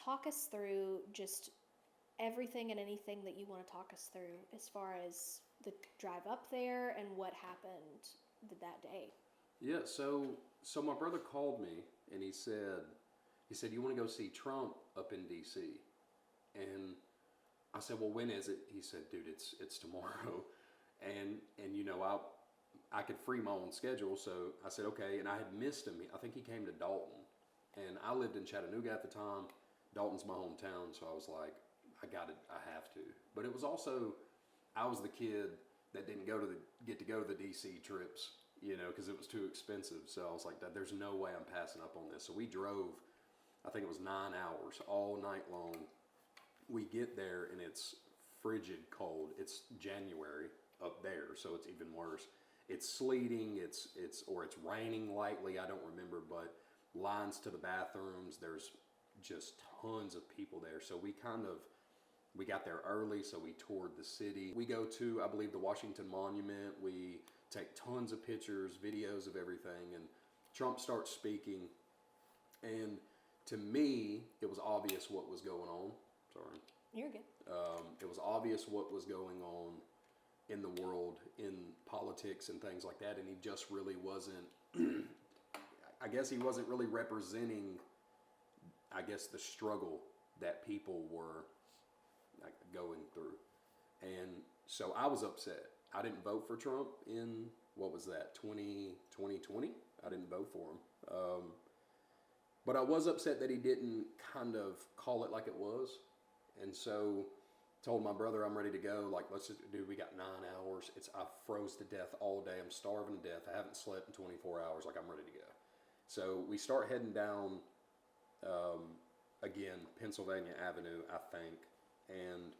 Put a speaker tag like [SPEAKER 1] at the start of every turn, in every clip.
[SPEAKER 1] talk us through just everything and anything that you want to talk us through as far as the drive up there and what happened that day.
[SPEAKER 2] Yeah, so my brother called me and he said, you want to go see Trump up in D.C.? And I said, well, when is it? He said, dude, it's tomorrow. And you know, I could free my own schedule, so I said, okay. And I had missed him. I think he came to Dalton. And I lived in Chattanooga at the time. Dalton's my hometown, so I was like, I have to. But it was also, I was the kid that didn't get to go to the D.C. trips, you know, because it was too expensive. So I was like, there's no way I'm passing up on this. So we drove, I think it was 9 hours all night long. We get there and it's frigid cold. It's January up there, so it's even worse. It's sleeting, it's raining lightly, I don't remember, but lines to the bathrooms, there's just tons of people there. So we got there early, so we toured the city. We go to, I believe, the Washington Monument. We take tons of pictures, videos of everything, and Trump starts speaking. And to me, it was obvious what was going on. Sorry.
[SPEAKER 1] You're good.
[SPEAKER 2] It was obvious what was going on in the world, in politics and things like that, and he just really wasn't, I guess he wasn't really representing, I guess, the struggle that people were going through. And so I was upset. I didn't vote for Trump in, what was that, 2020? I didn't vote for him. But I was upset that he didn't kind of call it like it was. And so told my brother, I'm ready to go. Like, let's just, dude, we got 9 hours. I froze to death all day. I'm starving to death. I haven't slept in 24 hours. Like, I'm ready to go. So we start heading down, again, Pennsylvania Avenue, I think. And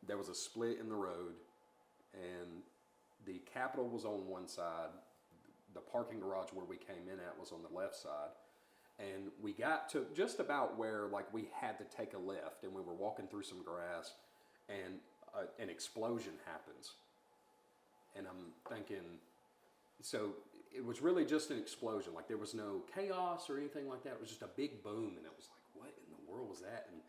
[SPEAKER 2] there was a split in the road. And the Capitol was on one side. The parking garage where we came in at was on the left side. And we got to just about where, like, we had to take a left, and we were walking through some grass, and an explosion happens. And I'm thinking, so it was really just an explosion. Like, there was no chaos or anything like that. It was just a big boom, and it was like, what in the world was that? And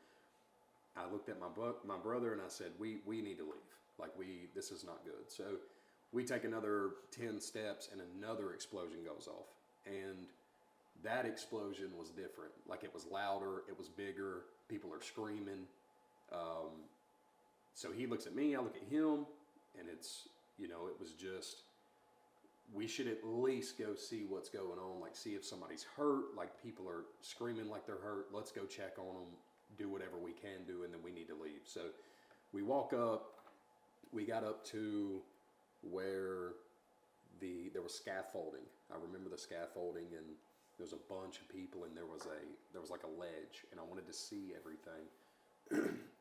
[SPEAKER 2] I looked at my brother, and I said, we need to leave. Like, this is not good. So we take another 10 steps, and another explosion goes off. And that explosion was different. Like, it was louder, it was bigger, people are screaming. So he looks at me, I look at him, and it's, you know, it was just, we should at least go see what's going on, like see if somebody's hurt, like people are screaming like they're hurt, let's go check on them, do whatever we can do, and then we need to leave. So we walk up, we got up to where there was scaffolding. I remember the scaffolding, and there was a bunch of people, and there was like a ledge, and I wanted to see everything.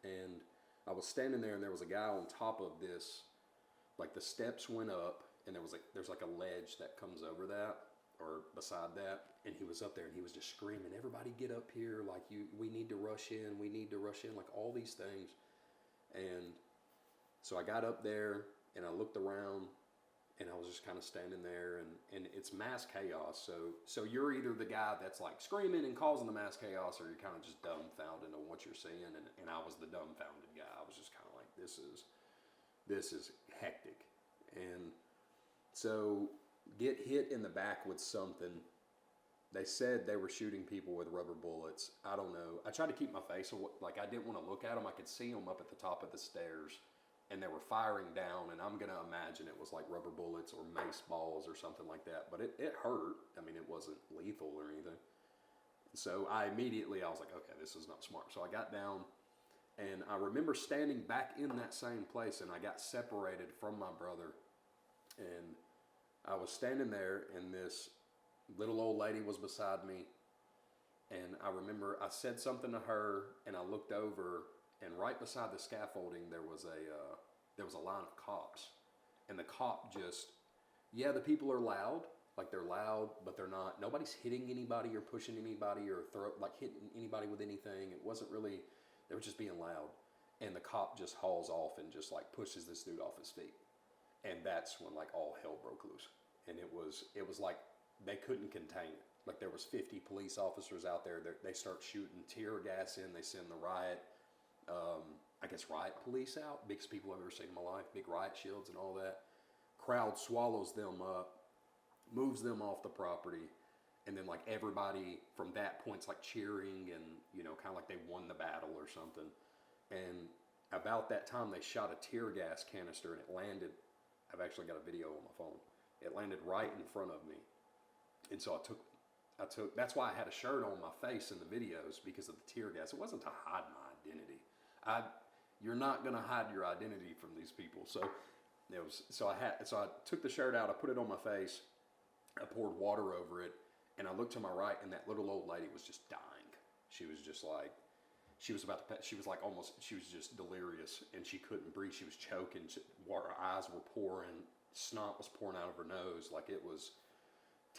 [SPEAKER 2] And I was standing there, and there was a guy on top of this, like the steps went up, and there's like a ledge that comes over that, or beside that, and he was up there, and he was just screaming, everybody get up here, like we need to rush in, like all these things. And so I got up there, and I looked around, and I was just kind of standing there, and it's mass chaos. So you're either the guy that's like screaming and causing the mass chaos, or you're kind of just dumbfounded on what you're seeing. And I was the dumbfounded guy. I was just kind of like, this is hectic. And so get hit in the back with something. They said they were shooting people with rubber bullets. I don't know. I tried to keep my face, like I didn't want to look at them. I could see them up at the top of the stairs, and they were firing down, and I'm going to imagine it was like rubber bullets or mace balls or something like that. But it hurt. I mean, it wasn't lethal or anything. So I was like, okay, this is not smart. So I got down, and I remember standing back in that same place, and I got separated from my brother. And I was standing there, and this little old lady was beside me. And I remember I said something to her, and I looked over, and right beside the scaffolding, there was a line of cops. And the cop just, yeah, the people are loud. Like, they're loud, but they're not, nobody's hitting anybody or pushing anybody or hitting anybody with anything. It wasn't really, they were just being loud. And the cop just hauls off and just like pushes this dude off his feet. And that's when like all hell broke loose. And it was like they couldn't contain it. like there was 50 police officers out there. They start shooting tear gas in. They send the riot, I guess riot police out. Biggest people I've ever seen in my life. Big riot shields and all that. Crowd swallows them up, moves them off the property, and then like everybody from that point's like cheering and, you know, kind of like they won the battle or something. And about that time they shot a tear gas canister and it landed. I've actually got a video on my phone. It landed right in front of me. And so I took, that's why I had a shirt on my face in the videos, because of the tear gas. It wasn't to hide my identity. You're not going to hide your identity from these people. So I took the shirt out, I put it on my face, I poured water over it, and I looked to my right, and that little old lady was just dying. She was just like, she was just delirious, and she couldn't breathe. She was choking. Her eyes were pouring. Snot was pouring out of her nose. Like, it was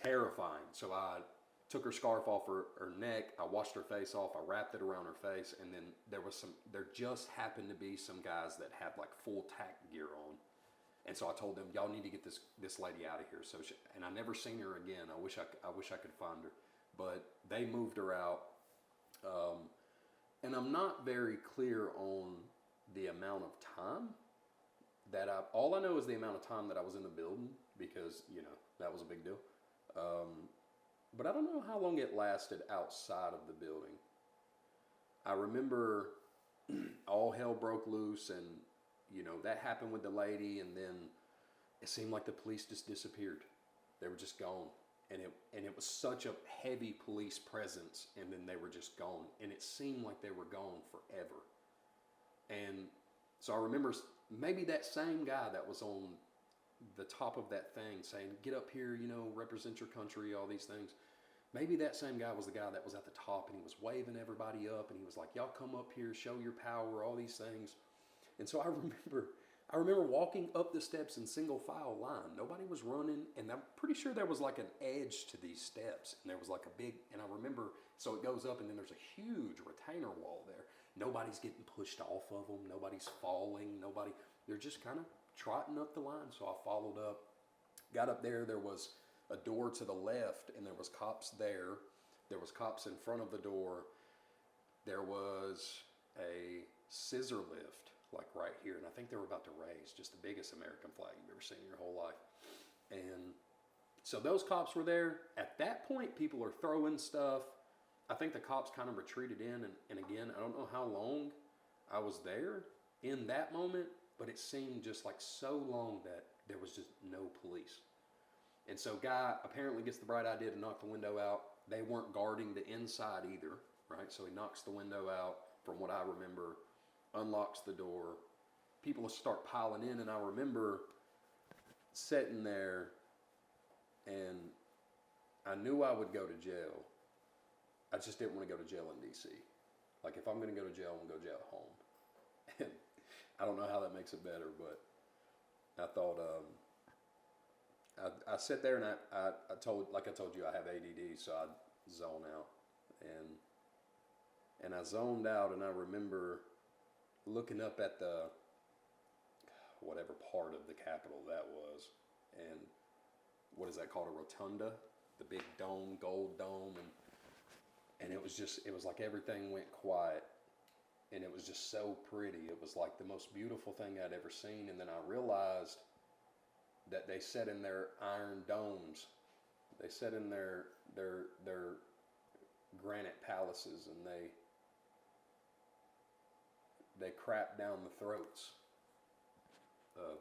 [SPEAKER 2] terrifying. So I took her scarf off her neck. I washed her face off. I wrapped it around her face. And then there just happened to be some guys that had like full tack gear on. And so I told them, y'all need to get this lady out of here. So and I never seen her again. I wish I could find her, but they moved her out. And I'm not very clear on the amount of time that all I know is the amount of time that I was in the building, because, you know, that was a big deal. But I don't know how long it lasted outside of the building. I remember all hell broke loose, and, you know, that happened with the lady, and then it seemed like the police just disappeared. They were just gone. And it was such a heavy police presence, and then they were just gone. And it seemed like they were gone forever. And so I remember maybe that same guy that was on the top of that thing saying, get up here, you know, represent your country, all these things. Maybe that same guy was the guy that was at the top, and he was waving everybody up, and he was like, y'all come up here, show your power, all these things. And so I remember walking up the steps in single file line. Nobody was running, and I'm pretty sure there was like an edge to these steps, and there was like a big, and I remember, so it goes up, and then there's a huge retainer wall there. Nobody's getting pushed off of them. Nobody's falling. They're just kind of trotting up the line. So I followed up, got up there. There was a door to the left, and there was cops there. There was cops in front of the door. There was a scissor lift, like right here, and I think they were about to raise just the biggest American flag you've ever seen in your whole life. And so those cops were there. At that point, people are throwing stuff. I think the cops kind of retreated in, and again, I don't know how long I was there in that moment, but it seemed just like so long that there was just no police. And so guy apparently gets the bright idea to knock the window out. They weren't guarding the inside either, right? So he knocks the window out, from what I remember, unlocks the door. People start piling in, and I remember sitting there, and I knew I would go to jail. I just didn't want to go to jail in D.C. Like, if I'm going to go to jail, I'm going to go to jail at home. And I don't know how that makes it better, but I thought, I sat there, and I told you, I have ADD, so I zone out. And I zoned out, and I remember looking up at the, whatever part of the Capitol that was, and what is that called, a rotunda? The big dome, gold dome, and it was like everything went quiet, and it was just so pretty. It was like the most beautiful thing I'd ever seen. And then I realized that they sat in their iron domes. They sat in their granite palaces, and they crapped down the throats of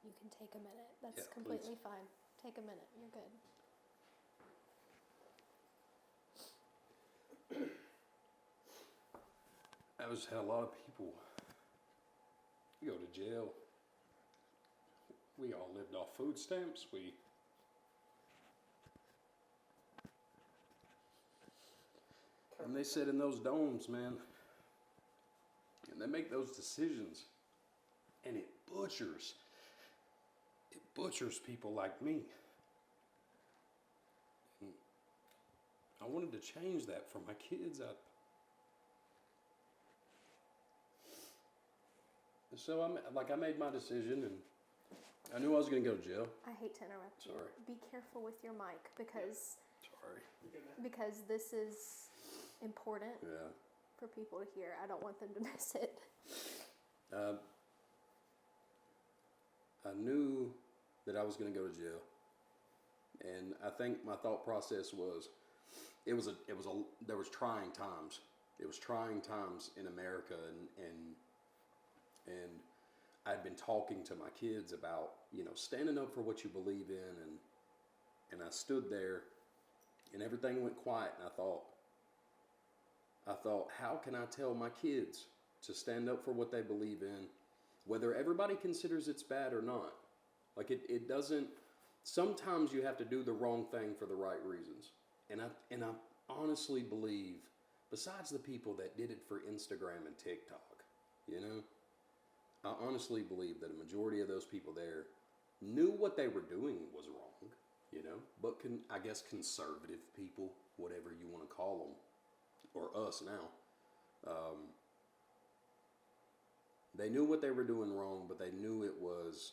[SPEAKER 1] You can take a minute. That's
[SPEAKER 2] Yeah,
[SPEAKER 1] completely fine. Take a minute. You're good.
[SPEAKER 2] I just had a lot of people go to jail. We all lived off food stamps. And they sit in those domes, man, and they make those decisions, and it butchers people like me. I wanted to change that for my kids. So I made my decision, and I knew I was going to go to jail.
[SPEAKER 1] I hate to interrupt you.
[SPEAKER 2] Sorry.
[SPEAKER 1] Be careful with your mic because
[SPEAKER 2] Sorry.
[SPEAKER 1] this is important
[SPEAKER 2] Yeah.
[SPEAKER 1] for people to hear. I don't want them to miss it.
[SPEAKER 2] I knew that I was going to go to jail, and I think my thought process was, there was trying times. It was trying times in America, and I'd been talking to my kids about, standing up for what you believe in, and I stood there, and everything went quiet, and I thought, how can I tell my kids to stand up for what they believe in, whether everybody considers it's bad or not? Like it doesn't. Sometimes you have to do the wrong thing for the right reasons, and I honestly believe, besides the people that did it for Instagram and TikTok, I honestly believe that a majority of those people there knew what they were doing was wrong, but I guess conservative people, whatever you want to call them, or us now, they knew what they were doing wrong, but they knew it was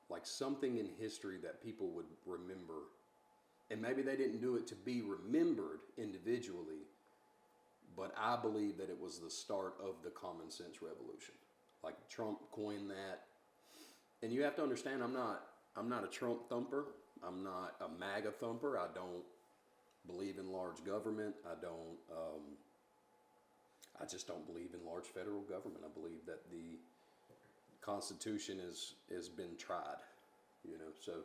[SPEAKER 2] like something in history that people would remember. And maybe they didn't do it to be remembered individually, but I believe that it was the start of the common sense revolution. Like Trump coined that. And you have to understand, I'm not a Trump thumper. I'm not a MAGA thumper. I don't believe in large government. I just don't believe in large federal government. I believe that the Constitution has been tried, so,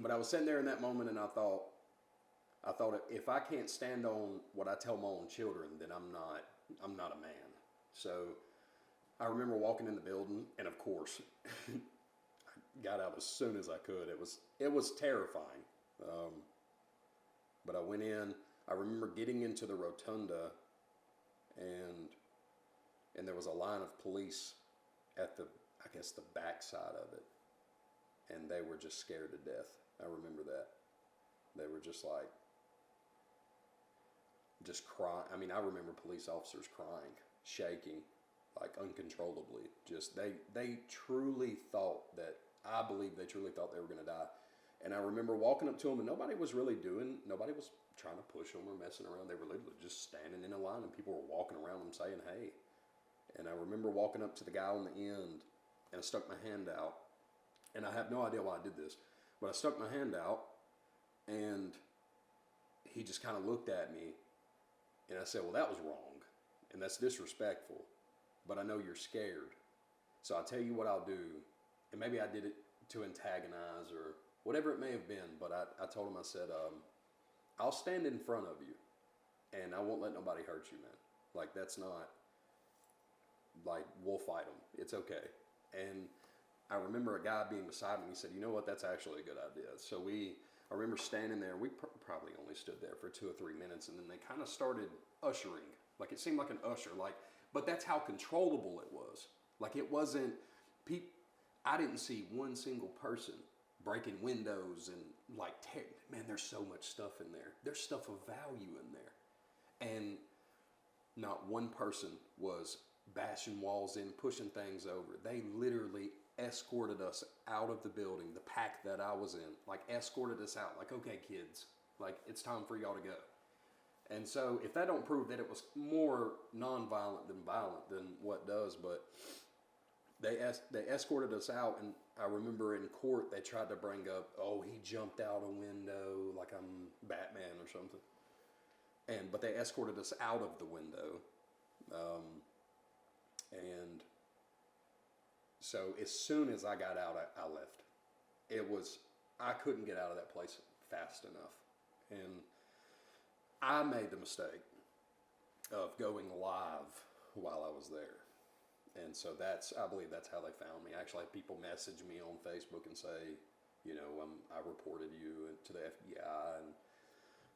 [SPEAKER 2] but I was sitting there in that moment, and I thought if I can't stand on what I tell my own children, then I'm not a man. So I remember walking in the building, and of course, I got out as soon as I could. It was terrifying, but I went in. I remember getting into the rotunda, and there was a line of police at the back side of it, and they were just scared to death. I remember that. They were just crying. I mean, I remember police officers crying, shaking, like uncontrollably. Just they truly thought that. I believe they truly thought they were going to die. And I remember walking up to them, and nobody was trying to push them or messing around. They were literally just standing in a line, and people were walking around them saying, "Hey." And I remember walking up to the guy on the end, and I stuck my hand out. And I have no idea why I did this, but I stuck my hand out, and he just kind of looked at me, and I said, "Well, that was wrong, and that's disrespectful, but I know you're scared. So I'll tell you what I'll do." And maybe I did it to antagonize or whatever it may have been, but I told him, I said, "I'll stand in front of you, and I won't let nobody hurt you, man. Like, that's not, like, we'll fight them. It's okay." And I remember a guy being beside me, he said, "You know what, that's actually a good idea." So I remember standing there, we probably only stood there for 2 or 3 minutes, and then they kind of started ushering. Like, it seemed like an usher, but that's how controllable it was. Like, it wasn't, I didn't see one single person breaking windows and man, there's so much stuff in there. There's stuff of value in there. And not one person was bashing walls in, pushing things over. They literally escorted us out of the building, the pack that I was in, escorted us out. Like, "Okay, kids, it's time for y'all to go." And so if that don't prove that it was more non-violent than violent, then what does? But they escorted us out, and I remember in court they tried to bring up, "Oh, he jumped out a window like I'm Batman or something." But they escorted us out of the window, and so as soon as I got out, I left. I couldn't get out of that place fast enough, and I made the mistake of going live while I was there. And so I believe that's how they found me. Actually, I had people message me on Facebook and say, I reported you to the FBI and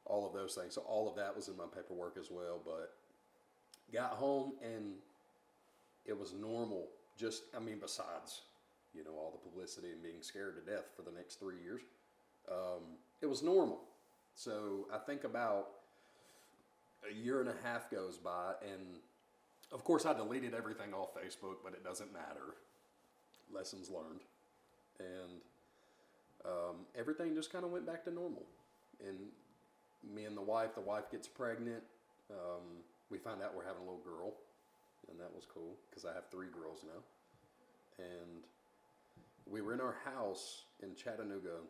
[SPEAKER 2] all of those things. So all of that was in my paperwork as well. But got home, and it was normal. Besides, all the publicity and being scared to death for the next 3 years, it was normal. So I think about a year and a half goes by, and of course I deleted everything off Facebook, but it doesn't matter. Lessons learned. And everything just kind of went back to normal. And me and the wife gets pregnant. We find out we're having a little girl, and that was cool because I have 3 girls now. And we were in our house in Chattanooga,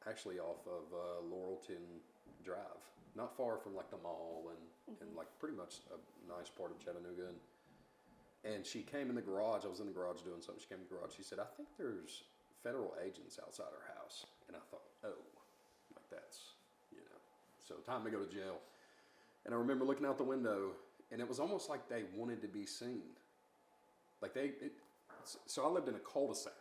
[SPEAKER 2] actually off of Laurelton Drive, not far from like the mall and like pretty much a nice part of Chattanooga. And she came in the garage. I was in the garage doing something. She came in the garage. She said, "I think there's federal agents outside our house." And I thought, oh, like that's, so time to go to jail. And I remember looking out the window, and it was almost like they wanted to be seen. Like so I lived in a cul-de-sac.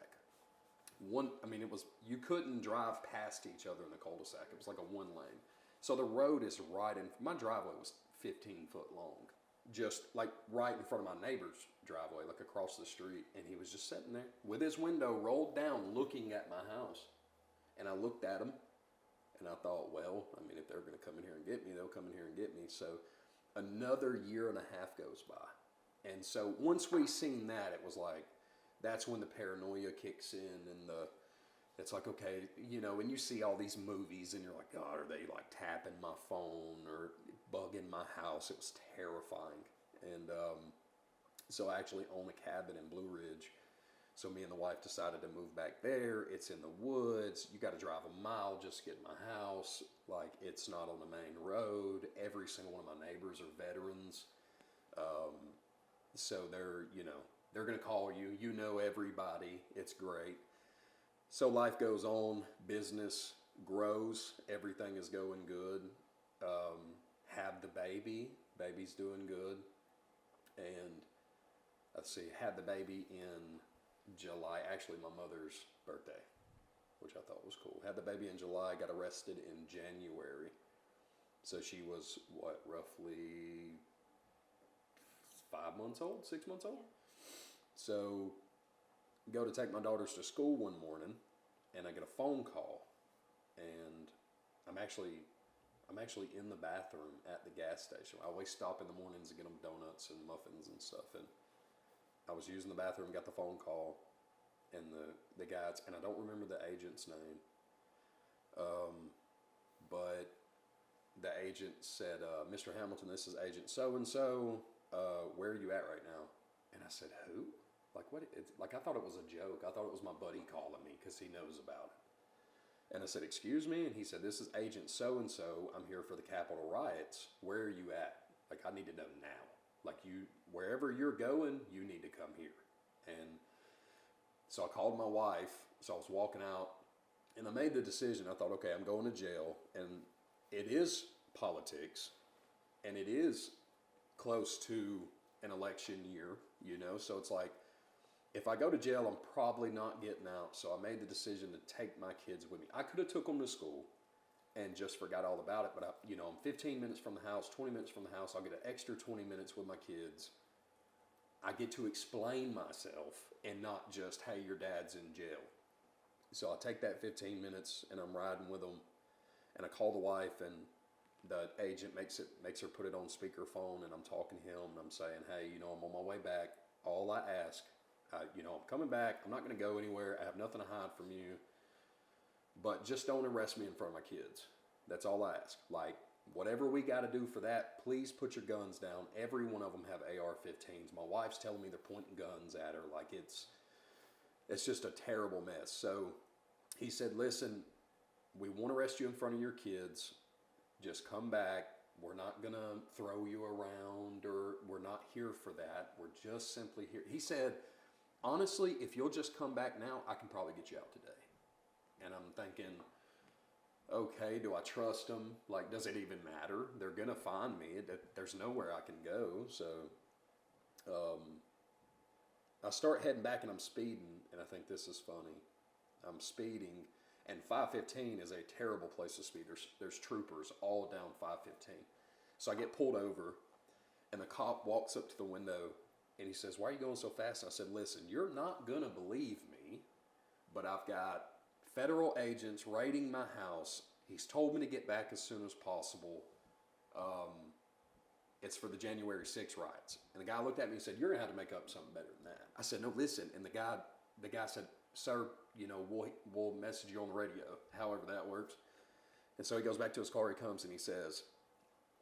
[SPEAKER 2] It was, you couldn't drive past each other in the cul-de-sac. It was like a 1 lane. So the road is right in, my driveway was 15 foot long. Just like right in front of my neighbor's driveway, like across the street. And he was just sitting there with his window rolled down looking at my house. And I looked at him and I thought, well, if they're going to come in here and get me, they'll come in here and get me. So another year and a half goes by. And so once we seen that, it was like, that's when the paranoia kicks in and it's like, okay, and you see all these movies and you're like, God, are they like tapping my phone or bugging my house? It was terrifying. And so I actually own a cabin in Blue Ridge. So me and the wife decided to move back there. It's in the woods. You got to drive a mile just to get in my house. Like, it's not on the main road. Every single one of my neighbors are veterans. So they're going to call you. You know everybody. It's great. So life goes on. Business grows. Everything is going good. Have the baby. Baby's doing good. And let's see, had the baby in July, actually my mother's birthday, which I thought was cool. Had the baby in July, got arrested in January. So she was, roughly 5 months old, 6 months old? So go to take my daughters to school one morning, and I get a phone call, and I'm actually in the bathroom at the gas station. I always stop in the mornings to get them donuts and muffins and stuff, and I was using the bathroom, got the phone call, and the guys, and I don't remember the agent's name, but the agent said, "Mr. Hamilton, this is Agent so-and-so, where are you at right now?" And I said, "Who? Like what?" I thought it was a joke. I thought it was my buddy calling me because he knows about it. And I said, "Excuse me?" And he said, "This is Agent so-and-so. I'm here for the Capitol riots. Where are you at? Like, I need to know now. Like, wherever you're going, you need to come here." And so I called my wife. So I was walking out, and I made the decision. I thought, okay, I'm going to jail. And it is politics, and it is close to an election year, So it's like, if I go to jail, I'm probably not getting out. So I made the decision to take my kids with me. I could have took them to school and just forgot all about it. But I'm 15 minutes from the house, 20 minutes from the house. I'll get an extra 20 minutes with my kids. I get to explain myself and not just, hey, your dad's in jail. So I take that 15 minutes and I'm riding with them. And I call the wife, and the agent makes her put it on speakerphone, and I'm talking to him and I'm saying, hey, I'm on my way back. All I ask, I'm coming back. I'm not going to go anywhere. I have nothing to hide from you. But just don't arrest me in front of my kids. That's all I ask. Like, whatever we got to do for that, please put your guns down. Every one of them have AR-15s. My wife's telling me they're pointing guns at her. Like, it's just a terrible mess. So he said, listen, we won't arrest you in front of your kids. Just come back. We're not going to throw you around, or we're not here for that. We're just simply here. He said, honestly, if you'll just come back now, I can probably get you out today. And I'm thinking, okay, do I trust them? Like, does it even matter? They're going to find me. There's nowhere I can go. So I start heading back, and I'm speeding, and I think this is funny. I'm speeding, and 515 is a terrible place to speed. There's troopers all down 515. So I get pulled over, and the cop walks up to the window, and he says, why are you going so fast? And I said, listen, you're not going to believe me, but I've got federal agents raiding my house. He's told me to get back as soon as possible. It's for the January 6th riots. And the guy looked at me and said, you're going to have to make up something better than that. I said, no, listen. And the guy said, sir, we'll message you on the radio, however that works. And so he goes back to his car, he comes and he says,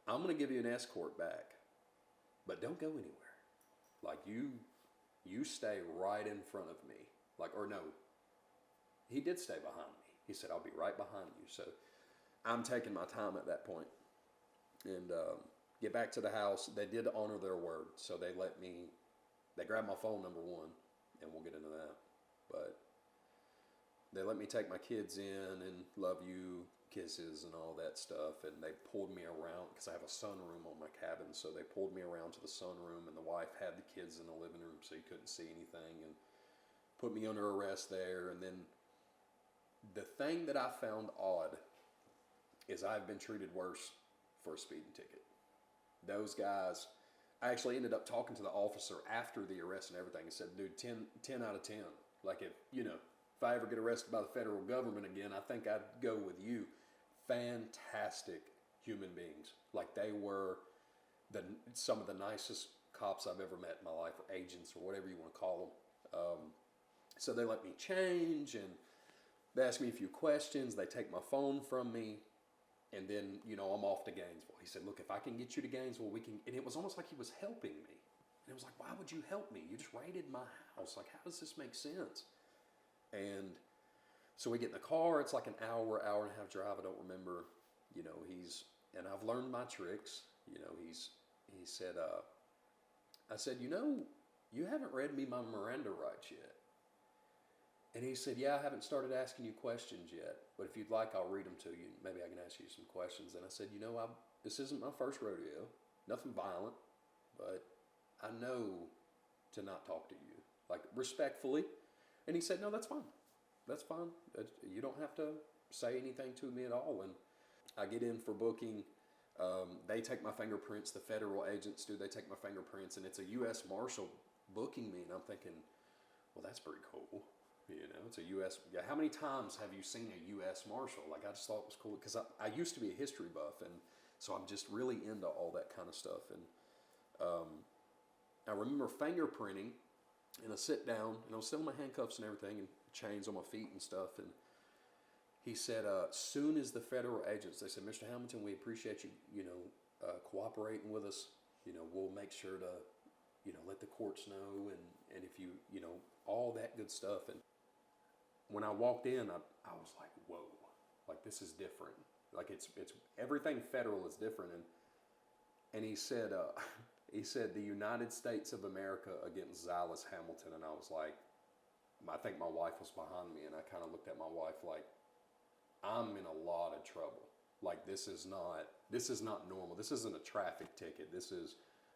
[SPEAKER 2] I'm going to give you an escort back, but don't go anywhere. Like you stay right in front of me. He did stay behind me. He said, I'll be right behind you. So I'm taking my time at that point. And get back to the house. They did honor their word. So they grabbed my phone, number one, and we'll get into that. But they let me take my kids in and love you, kisses and all that stuff. And they pulled me around because I have a sunroom on my cabin. So they pulled me around to the sunroom, and the wife had the kids in the living room so you couldn't see anything, and put me under arrest there. And then the thing that I found odd is I've been treated worse for a speeding ticket. Those guys, I actually ended up talking to the officer after the arrest and everything and said, dude, 10 out of 10. Like if I ever get arrested by the federal government again, I think I'd go with you. Fantastic human beings. Like they were some of the nicest cops I've ever met in my life, or agents, or whatever you want to call them. So they let me change, and they asked me a few questions. They take my phone from me, and then, I'm off to Gainesville. He said, look, if I can get you to Gainesville, we can. And it was almost like he was helping me. And it was like, why would you help me? You just raided my house. Like, how does this make sense? And so we get in the car. It's like an hour and a half drive. I don't remember. And I've learned my tricks. He said, I said, you haven't read me my Miranda rights yet. And he said, yeah, I haven't started asking you questions yet, but if you'd like, I'll read them to you. Maybe I can ask you some questions. And I said, this isn't my first rodeo, nothing violent, but I know to not talk to you, like respectfully. And he said, no, that's fine. That's fine. You don't have to say anything to me at all. And I get in for booking. They take my fingerprints. The federal agents do. They take my fingerprints, and it's a U.S. Marshal booking me. And I'm thinking, well, that's pretty cool. It's a U.S. Yeah, how many times have you seen a U.S. Marshal? Like, I just thought it was cool because I used to be a history buff, and so I'm just really into all that kind of stuff. And I remember fingerprinting, and I sit down, and I was still in my handcuffs and everything, and chains on my feet and stuff. And he said, soon as the federal agents, they said, Mr. Hamilton, we appreciate you, cooperating with us. We'll make sure to, let the courts know, and if you, all that good stuff. And when I walked in, I was like, whoa, like this is different. Like it's everything federal is different. And he said, the United States of America against Zylas Hamilton. And I was like, I think my wife was behind me, and I kind of looked at my wife like, I'm in a lot of trouble. Like this is not normal. This isn't a traffic ticket.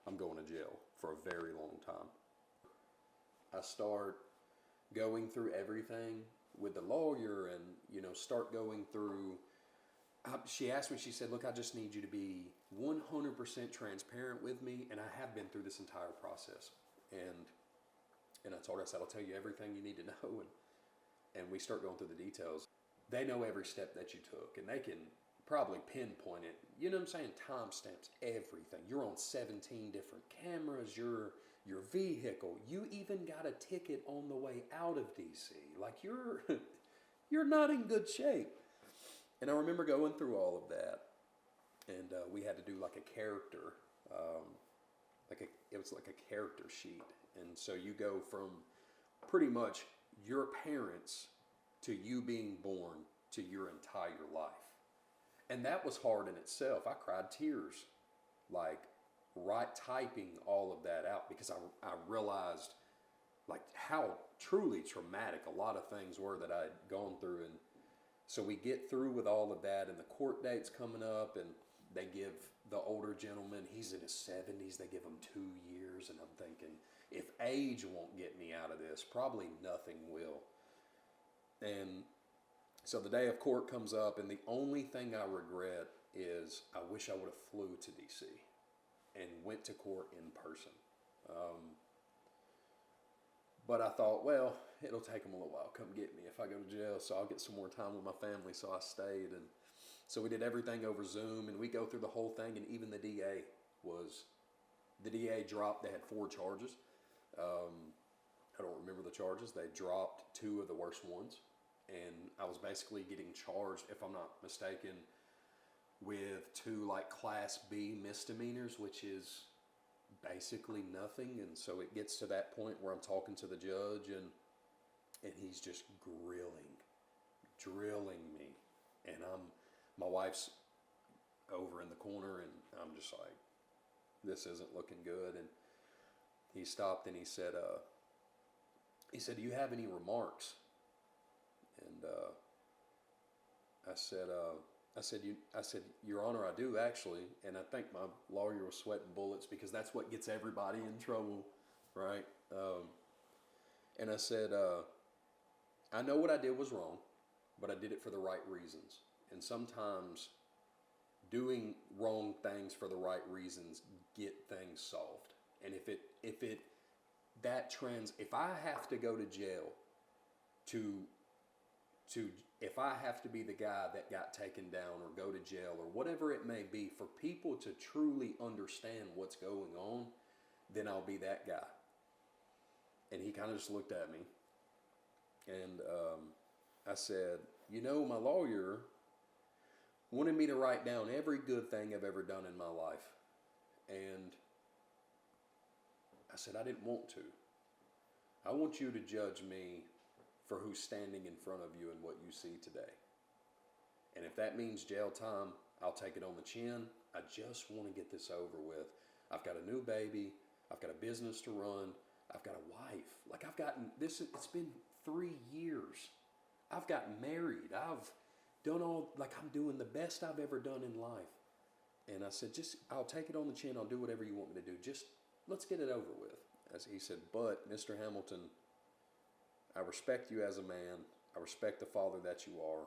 [SPEAKER 2] I'm going to jail for a very long time. I start going through everything with the lawyer, and start going through. She asked me. She said, "Look, I just need you to be 100% transparent with me," and I have been through this entire process. And I told her, I said, "I'll tell you everything you need to know," and we start going through the details. They know every step that you took, and they can probably pinpoint it. You know what I'm saying? Timestamps everything. You're on 17 different cameras. Your vehicle. You even got a ticket on the way out of DC. Like you're not in good shape. And I remember going through all of that, and we had to do like a character, it was like a character sheet. And so you go from pretty much your parents to you being born to your entire life. And that was hard in itself. I cried tears, like typing all of that out, because I realized like how truly traumatic a lot of things were that I'd gone through. And so we get through with all of that, and the court date's coming up, and they give the older gentleman, he's in his 70s, they give him 2 years, and I'm thinking, if age won't get me out of this, probably nothing will. And so the day of court comes up, and the only thing I regret is I wish I would have flew to DC and went to court in person. But I thought, well, it'll take them a little while to come get me if I go to jail, so I'll get some more time with my family. So I stayed, and So we did everything over Zoom, and we go through the whole thing, and even the DA dropped. They had 4 charges. I don't remember the charges. They dropped 2 of the worst ones, and I was basically getting charged, if I'm not mistaken, with 2 like Class B misdemeanors, which is basically nothing. And so it gets to that point where I'm talking to the judge, and he's just drilling me, and my wife's over in the corner, and I'm just like, this isn't looking good. And he stopped and he said, do you have any remarks? And I said, Your Honor, I do actually. And I think my lawyer was sweating bullets, because that's what gets everybody in trouble, right? And I said, I know what I did was wrong, but I did it for the right reasons. And sometimes doing wrong things for the right reasons get things solved. And if I have to go to jail if I have to be the guy that got taken down or go to jail or whatever it may be, for people to truly understand what's going on, then I'll be that guy. And he kind of just looked at me, and I said, my lawyer wanted me to write down every good thing I've ever done in my life. And I said, I didn't want to. I want you to judge me for who's standing in front of you and what you see today. And if that means jail time, I'll take it on the chin. I just want to get this over with. I've got a new baby. I've got a business to run. I've got a wife. It's been 3 years. I've gotten married. I've done I'm doing the best I've ever done in life. And I said, I'll take it on the chin. I'll do whatever you want me to do. Just let's get it over with. As he said, but Mr. Hamilton, I respect you as a man. I respect the father that you are.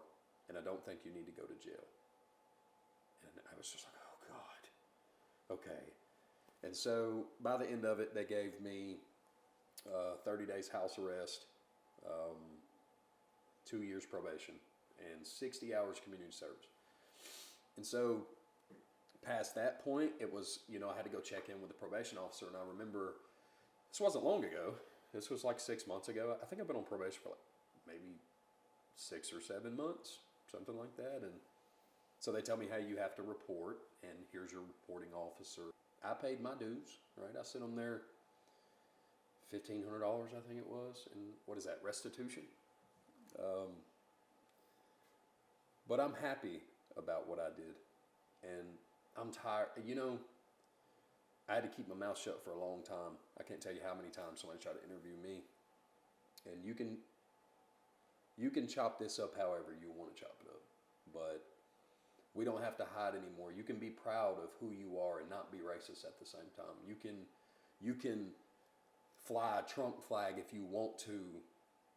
[SPEAKER 2] And I don't think you need to go to jail. And I was just like, oh God. Okay. And so by the end of it, they gave me 30 days house arrest, 2 years probation, and 60 hours community service. And so past that point, it was, I had to go check in with the probation officer. And I remember, this wasn't long ago. This was like 6 months ago. I think I've been on probation for maybe 6 or 7 months, something like that. And so they tell me, hey, you have to report, and here's your reporting officer. I paid my dues, right? I sent them there $1,500, I think it was. And what is that, restitution? But I'm happy about what I did. And I'm tired. I had to keep my mouth shut for a long time. I can't tell you how many times somebody tried to interview me. And you can chop this up however you want to chop it up. But we don't have to hide anymore. You can be proud of who you are and not be racist at the same time. You can fly a Trump flag if you want to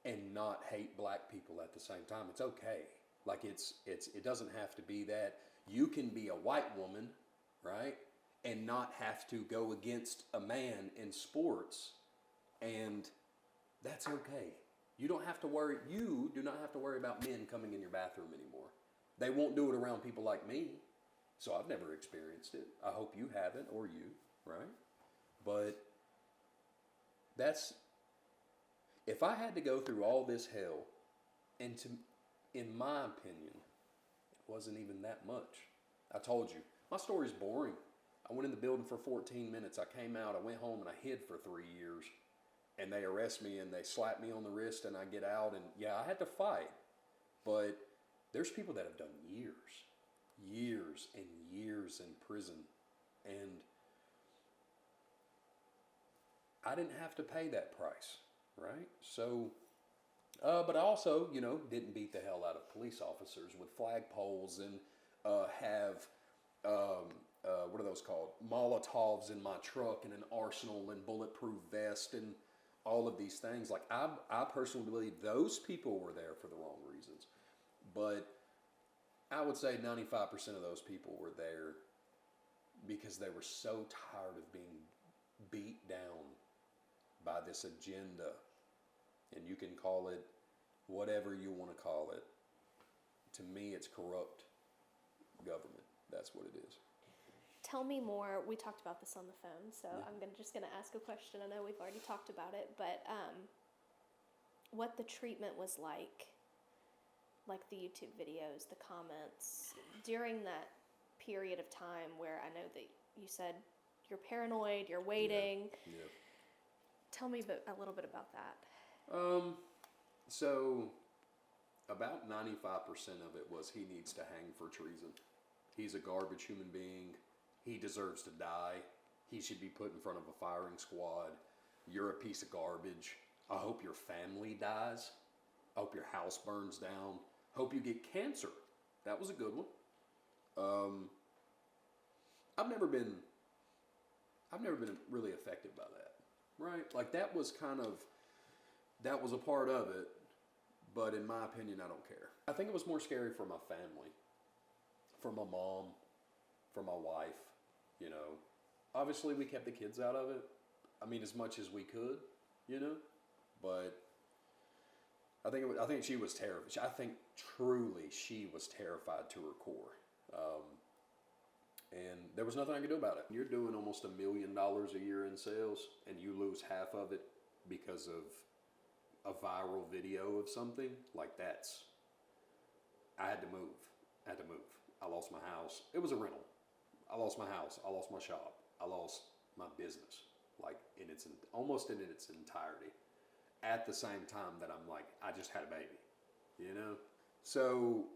[SPEAKER 2] and not hate black people at the same time. It's okay. It doesn't have to be that. You can be a white woman, right? And not have to go against a man in sports, and that's okay. You do not have to worry about men coming in your bathroom anymore. They won't do it around people like me, so I've never experienced it. I hope you haven't, or you, right? But if I had to go through all this hell, and in my opinion, it wasn't even that much. I told you, my story's boring. I went in the building for 14 minutes. I came out, I went home, and I hid for 3 years. And they arrest me, and they slap me on the wrist, and I get out. And yeah, I had to fight. But there's people that have done years and years in prison. And I didn't have to pay that price, right? So, but I also, didn't beat the hell out of police officers with flagpoles and have... what are those called? Molotovs in my truck and an arsenal and bulletproof vest and all of these things. I personally believe those people were there for the wrong reasons. But I would say 95% of those people were there because they were so tired of being beat down by this agenda. And you can call it whatever you want to call it. To me, it's corrupt. government. That's what it is.
[SPEAKER 1] Tell me more. We talked about this on the phone, so
[SPEAKER 2] Yeah.
[SPEAKER 1] I'm just gonna ask a question. I know we've already talked about it, but what the treatment was like the YouTube videos, the comments during that period of time where I know that you said you're paranoid, you're waiting.
[SPEAKER 2] Yeah.
[SPEAKER 1] Tell me a little bit about that.
[SPEAKER 2] So about 95% of it was he needs to hang for treason. He's a garbage human being. He deserves to die. He should be put in front of a firing squad. You're a piece of garbage. I hope your family dies. I hope your house burns down. Hope you get cancer. That was a good one. I've never been really affected by that, right? Like that was a part of it, but in my opinion, I don't care. I think it was more scary for my family, for my mom, for my wife. You know, obviously we kept the kids out of it. I mean, as much as we could, you know, but I think she was terrified. I think truly she was terrified to her core. And there was nothing I could do about it. You're doing almost $1 million a year in sales and you lose half of it because of a viral video of something like I had to move. I lost my house. It was a rental. I lost my house. I lost my shop. I lost my business, like almost in its entirety. At the same time that I'm like, I just had a baby, you know? So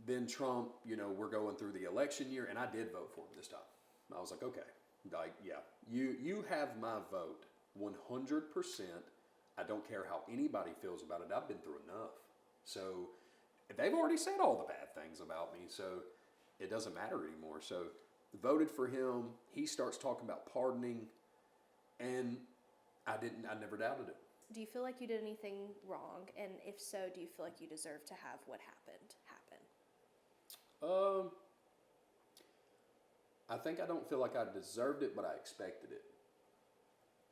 [SPEAKER 2] then Trump, you know, we're going through the election year, and I did vote for him this time. I was like, okay, like, yeah, you have my vote 100%. I don't care how anybody feels about it. I've been through enough. So they've already said all the bad things about me, so it doesn't matter anymore. So voted for him. He starts talking about pardoning, and I never doubted it.
[SPEAKER 1] Do you feel like you did anything wrong? And if so, do you feel like you deserve to have what happened happen?
[SPEAKER 2] I think I don't feel like I deserved it, but I expected it.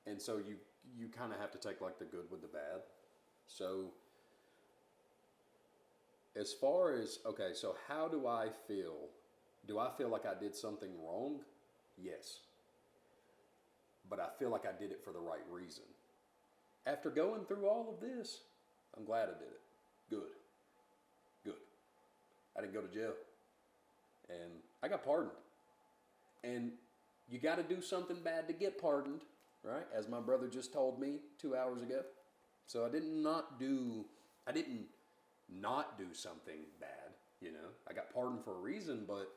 [SPEAKER 2] And so you kind of have to take like the good with the bad. So as far as, okay, so how do I feel? Do I feel like I did something wrong? Yes. But I feel like I did it for the right reason. After going through all of this, I'm glad I did it. Good. I didn't go to jail. And I got pardoned. And you got to do something bad to get pardoned, right? As my brother just told me 2 hours ago. So I didn't not do something bad, you know. I got pardoned for a reason, but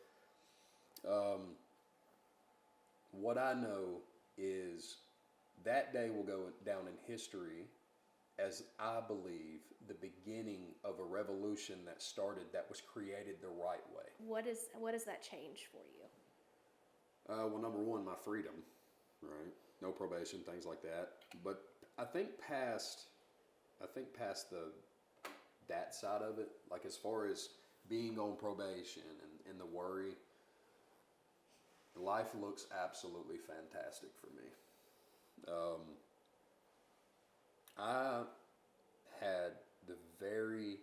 [SPEAKER 2] what I know is that day will go down in history as, I believe, the beginning of a revolution that was created the right way.
[SPEAKER 1] What does that change for you?
[SPEAKER 2] Well, number one, my freedom, right? No probation, things like that. But I think past that side of it, like as far as being on probation and the worry, life looks absolutely fantastic for me. I had the very,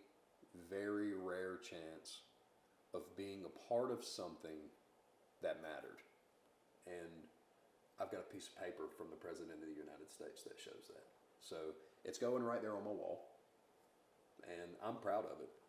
[SPEAKER 2] very rare chance of being a part of something that mattered. And I've got a piece of paper from the President of the United States that shows that. So it's going right there on my wall. And I'm proud of it.